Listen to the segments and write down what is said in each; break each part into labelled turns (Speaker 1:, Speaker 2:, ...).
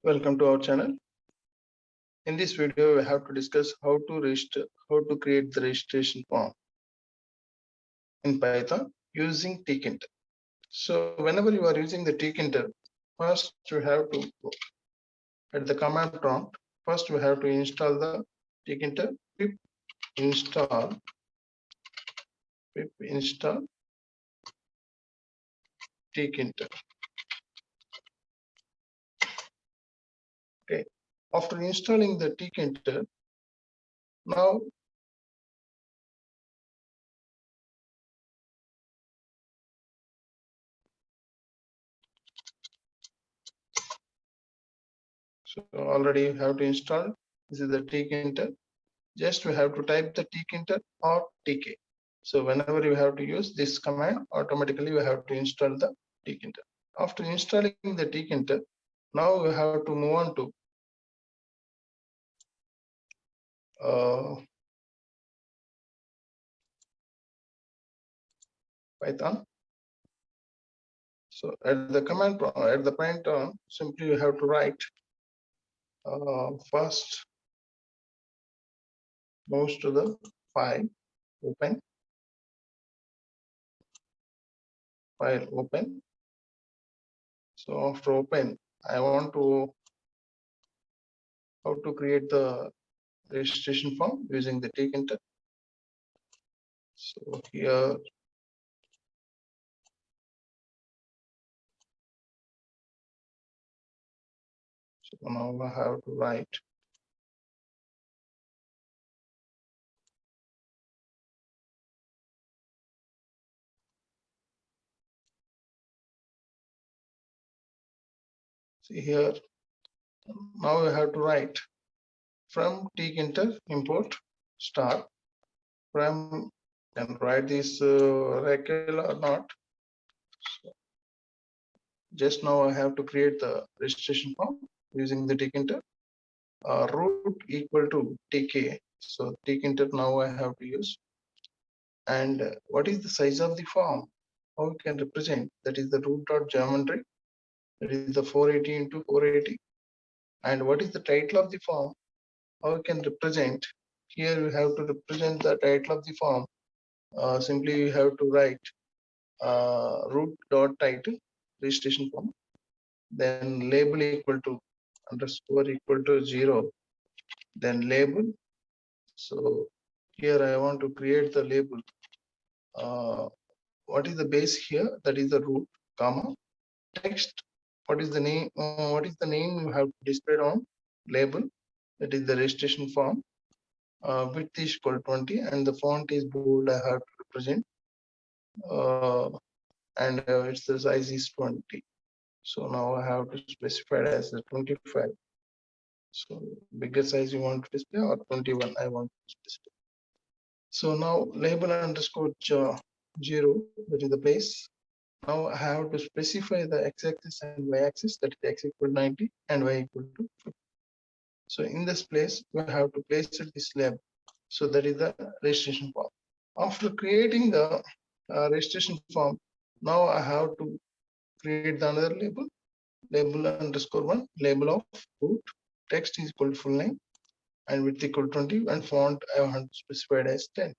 Speaker 1: Welcome to our channel. In this video, we have to discuss how to create the registration form in Python using tkinter. So whenever you are using the tkinter, first you have to at the command prompt. First we have to install the tkinter pip install tkinter. Okay. After installing the tkinter, now so already you have to install. This is the tkinter. Just we have to type the tkinter or tk. So whenever you have to use this command, automatically you have to install the tkinter. After installing the tkinter, now we have to move on to Python. So at the command at the point on, simply you have to write first moves to the file open. So after open, I want to how to create the registration form using the tkinter. So here so now I have to write see here now we have to write from tkinter import star from and write this regular or not. So just now I have to create the registration form using the tkinter root equal to tk. So tkinter now I have to use. And what is the size of the form? How we can represent? That is the root dot geometry. That is the 480 into 480. And what is the title of the form? How we can represent? Here we have to represent the title of the form. Simply you have to write root dot title registration form. Then label equal to underscore equal to 0. Then label. So here I want to create the label. What is the base here? That is the root, comma, text. What is the name? What is the name you have displayed on label? That is the registration form. Width is equal to 20 and the font is bold. I have to represent. And its the size is 20. So now I have to specify it as a 25. So bigger size you want to display or 21 I want to display. So now label underscore 0, that is the place. Now I have to specify the x-axis and y-axis, that is x equal to 90 and y equal to 50. So in this place, we have to place this label. So that is the registration form. After creating the registration form, now I have to create the another label, label underscore 1, label of root, text is equal to full name, and width equal to 20, and font I want to specify it as 10.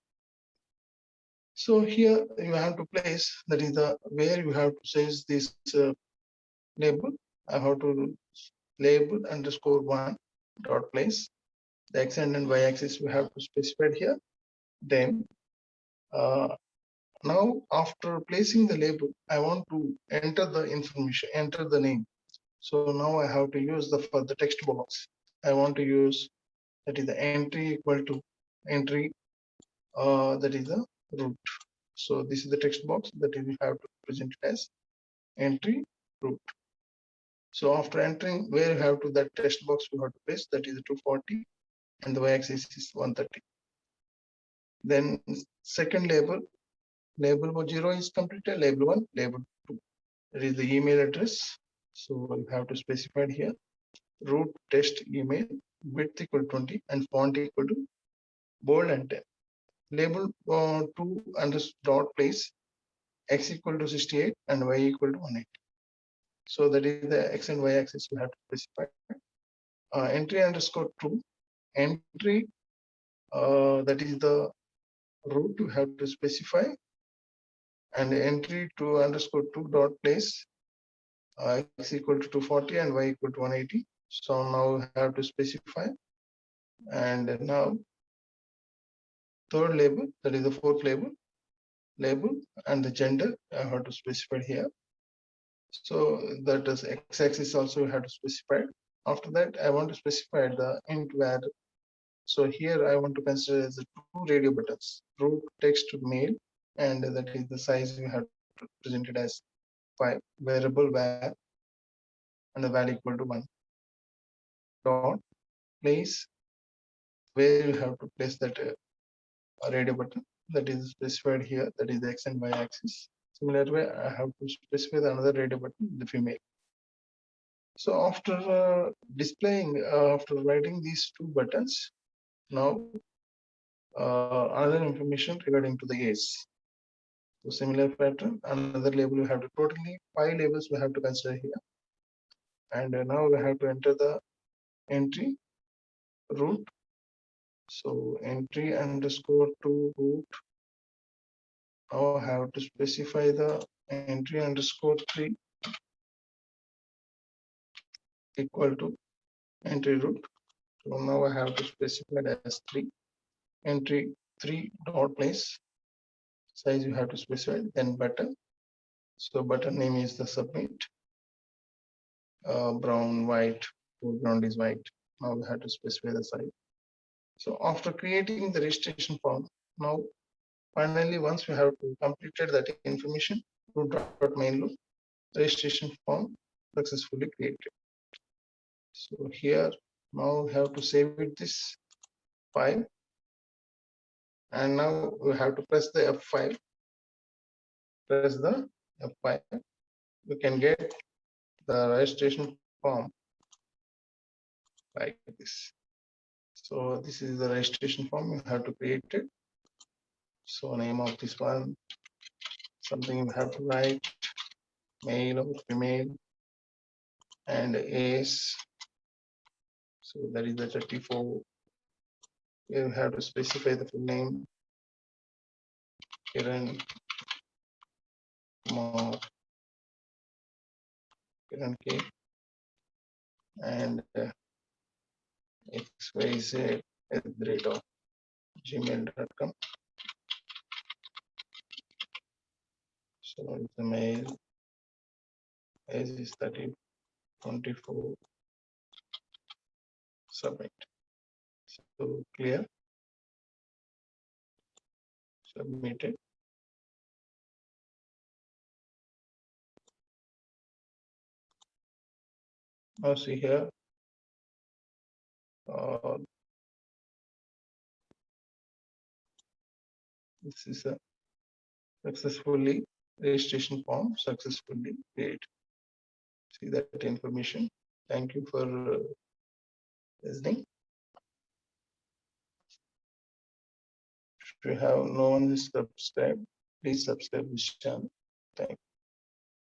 Speaker 1: So here you have to place, that is the where you have to change this label. I have to label underscore 1 dot place. The x and y axis we have to specify here. Then now after placing the label, I want to enter the information, enter the name. So now I have to use for the text box. I want to use that is the entry equal to entry that is the root. So this is the text box that we have to present it as entry root. So after entering where you have to that text box we have to place, that is 240 and the y-axis is 130. Then second label 0 is completed, label 1, label 2. That is the email address. So you have to specify here root test email, width equal to 20 and font equal to bold and 10. Label 2 under dot place x equal to 68 and y equal to 180. So that is the x and y axis you have to specify. entry underscore true. Entry, that is the root you have to specify, and entry to underscore two dot place x equal to 240 and y equal to 180. So now we have to specify, and now third label, that is the fourth label, and the gender I have to specify here. So that is x-axis also we have to specify. After that, I want to specify the int var. So here I want to consider as the two radio buttons, root text mail, and that is the size we have to present it as 5, variable var, and the value equal to 1. Dot place where you have to place that radio button that is specified here, that is the x and y axis. Similar way, I have to specify the another radio button, the female. So after displaying, after writing these two buttons, now another information regarding to the age. So similar pattern, another label we have to totally 5 labels we have to consider here, and now we have to enter the entry root. So entry underscore to root. Now I have to specify the entry underscore 3 equal to entry root. So now I have to specify it as 3. Entry 3 dot place size you have to specify, then button. So button name is the submit. Brown, white, foreground is white. Now we have to specify the size. So after creating the registration form, now finally once we have to completed that information, root.main loop, registration form successfully created. So here now we have to save it this file, and now we have to press the F5. Press the F5. We can get the registration form like this. So this is the registration form you have to create it. So name of this one, something you have to write, male or female, and age. So that is the 34. You have to specify the full name, Kiran Kumar, Kiran K, and xyz@gmail.com. So the mail, age is 30, 24, submit. So clear, submitted. Now see here, this is a successfully registration form successfully created. See that information. Thank you for listening. If you have no one is subscribed, please subscribe this channel. Thank you.